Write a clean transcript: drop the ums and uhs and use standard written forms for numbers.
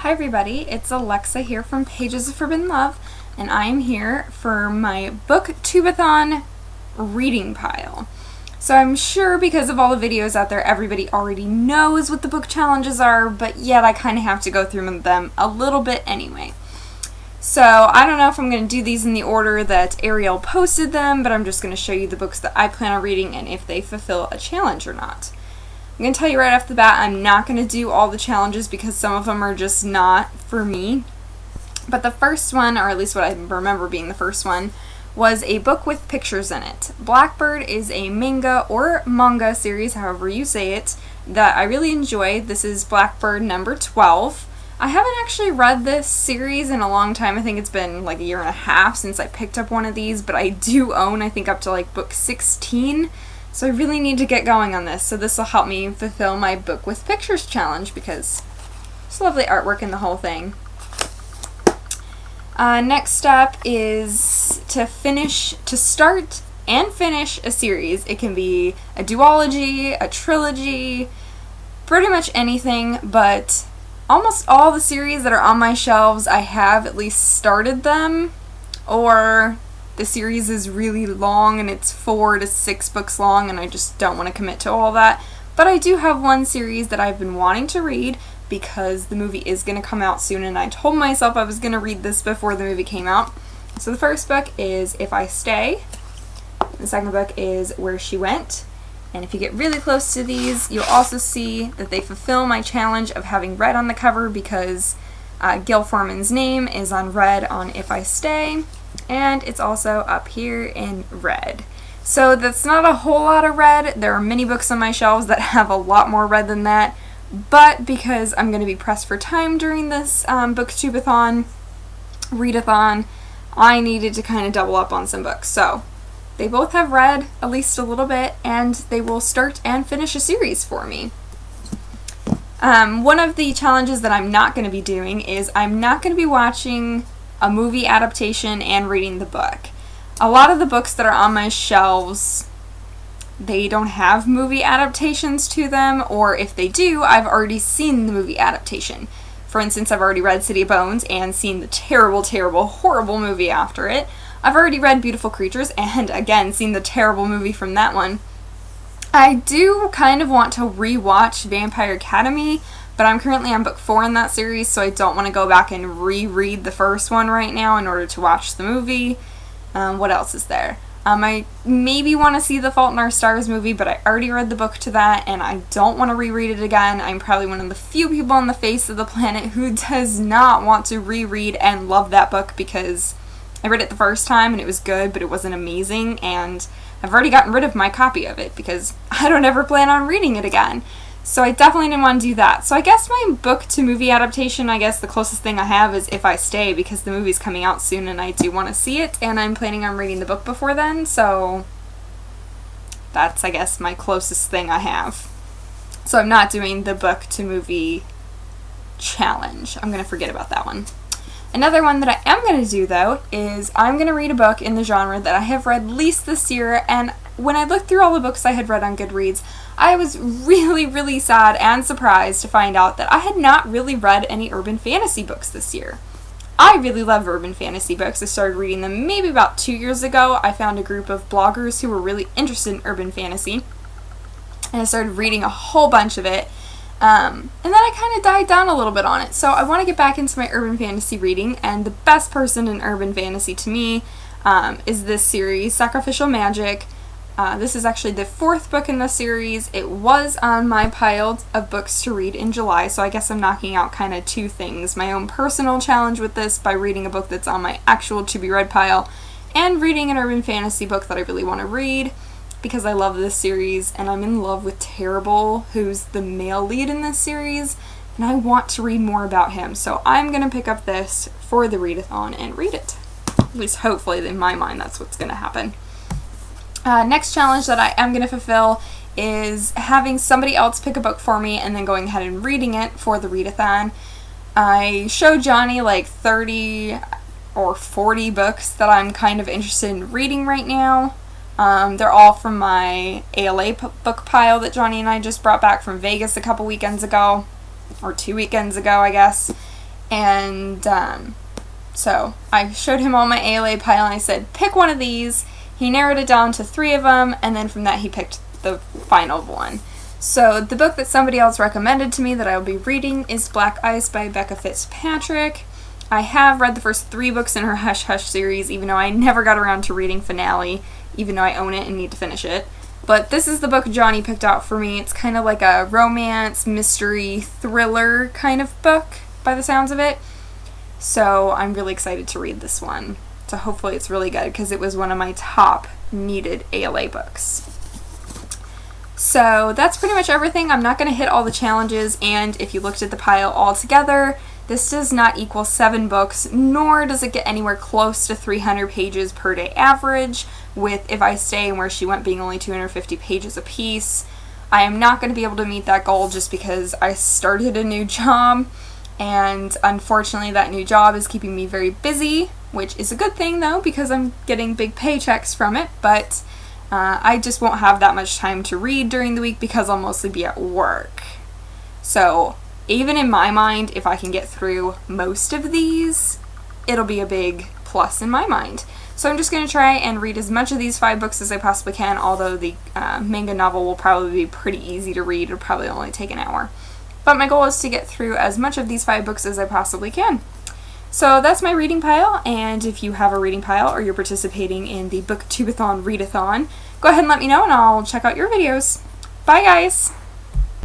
Hi everybody, it's Alexa here from Pages of Forbidden Love, and I am here for my BookTube-A-Thon reading pile. So I'm sure because of all the videos out there, everybody already knows what the book challenges are, but yet I kind of have to go through them a little bit anyway. So I don't know if I'm going to do these in the order that Ariel posted them, but I'm just going to show you the books that I plan on reading and if they fulfill a challenge or not. I'm going to tell you right off the bat, I'm not going to do all the challenges because some of them are just not for me. But the first one, or at least what I remember being the first one, was a book with pictures in it. Blackbird is a manga series, however you say it, that I really enjoy. This is Blackbird number 12. I haven't actually read this series in a long time. I think it's been like a year and a half since I picked up one of these, but I do own, I think, up to like book 16. So I really need to get going on this, so this will help me fulfill my book with pictures challenge because it's lovely artwork in the whole thing. Next step is to start and finish a series. It can be a duology, a trilogy, pretty much anything, but almost all the series that are on my shelves, I have at least started them, or the series is really long and it's 4 to 6 books long and I just don't want to commit to all that. But I do have one series that I've been wanting to read because the movie is going to come out soon and I told myself I was going to read this before the movie came out. So the first book is If I Stay. The second book is Where She Went. And if you get really close to these, you'll also see that they fulfill my challenge of having red on the cover because Gil Forman's name is on red on If I Stay. And it's also up here in red. So that's not a whole lot of red. There are many books on my shelves that have a lot more red than that. But because I'm going to be pressed for time during this BookTube-A-Thon, readathon, I needed to kind of double up on some books. So they both have red, at least a little bit, and they will start and finish a series for me. One of the challenges that I'm not going to be doing is I'm not going to be watching a movie adaptation and reading the book. A lot of the books that are on my shelves, they don't have movie adaptations to them, or if they do, I've already seen the movie adaptation. For instance, I've already read City of Bones and seen the terrible, terrible, horrible movie after it. I've already read Beautiful Creatures and, again, seen the terrible movie from that one. I do kind of want to rewatch Vampire Academy, but I'm currently on book 4 in that series, so I don't want to go back and reread the first one right now in order to watch the movie. What else is there? I maybe want to see the Fault in Our Stars movie, but I already read the book to that, and I don't want to reread it again. I'm probably one of the few people on the face of the planet who does not want to reread and love that book because I read it the first time and it was good, but it wasn't amazing, and I've already gotten rid of my copy of it because I don't ever plan on reading it again. So I definitely didn't want to do that. So I guess my book to movie adaptation, I guess the closest thing I have is If I Stay because the movie's coming out soon and I do want to see it and I'm planning on reading the book before then. So that's, I guess, my closest thing I have. So I'm not doing the book to movie challenge. I'm going to forget about that one. Another one that I am going to do, though, is I'm going to read a book in the genre that I have read least this year, and when I looked through all the books I had read on Goodreads, I was really, really sad and surprised to find out that I had not really read any urban fantasy books this year. I really love urban fantasy books. I started reading them maybe about 2 years ago. I found a group of bloggers who were really interested in urban fantasy, and I started reading a whole bunch of it. And then I kind of died down a little bit on it. So I want to get back into my urban fantasy reading, and the best person in urban fantasy to me is this series, Sacrificial Magic. This is actually the 4th book in the series. It was on my pile of books to read in July, so I guess I'm knocking out kind of 2 things. My own personal challenge with this by reading a book that's on my actual to-be-read pile, and reading an urban fantasy book that I really want to read, because I love this series, and I'm in love with Terrible, who's the male lead in this series, and I want to read more about him. So I'm going to pick up this for the readathon and read it. At least hopefully, in my mind, that's what's going to happen. Next challenge that I am going to fulfill is having somebody else pick a book for me and then going ahead and reading it for the readathon. I showed Johnny like 30 or 40 books that I'm kind of interested in reading right now. They're all from my ALA book pile that Johnny and I just brought back from Vegas a couple weekends ago, or 2 weekends ago, I guess. And so I showed him all my ALA pile and I said, pick one of these. He narrowed it down to 3 of them, and then from that he picked the final one. So the book that somebody else recommended to me that I will be reading is Black Ice by Becca Fitzpatrick. I have read the first 3 books in her Hush Hush series, even though I never got around to reading Finale, even though I own it and need to finish it. But this is the book Johnny picked out for me. It's kind of like a romance, mystery, thriller kind of book, by the sounds of it. So I'm really excited to read this one. So hopefully it's really good, because it was one of my top needed ALA books. So that's pretty much everything. I'm not going to hit all the challenges, and if you looked at the pile all together, this does not equal 7 books, nor does it get anywhere close to 300 pages per day average, with If I Stay and Where She Went being only 250 pages apiece. I am not going to be able to meet that goal just because I started a new job, and unfortunately that new job is keeping me very busy, which is a good thing though, because I'm getting big paychecks from it, but I just won't have that much time to read during the week because I'll mostly be at work. So even in my mind, if I can get through most of these, it'll be a big plus in my mind. So I'm just going to try and read as much of these 5 books as I possibly can, although the manga novel will probably be pretty easy to read. It'll probably only take an hour. But my goal is to get through as much of these 5 books as I possibly can. So that's my reading pile, and if you have a reading pile or you're participating in the BookTube-A-Thon Readathon, go ahead and let me know and I'll check out your videos. Bye guys!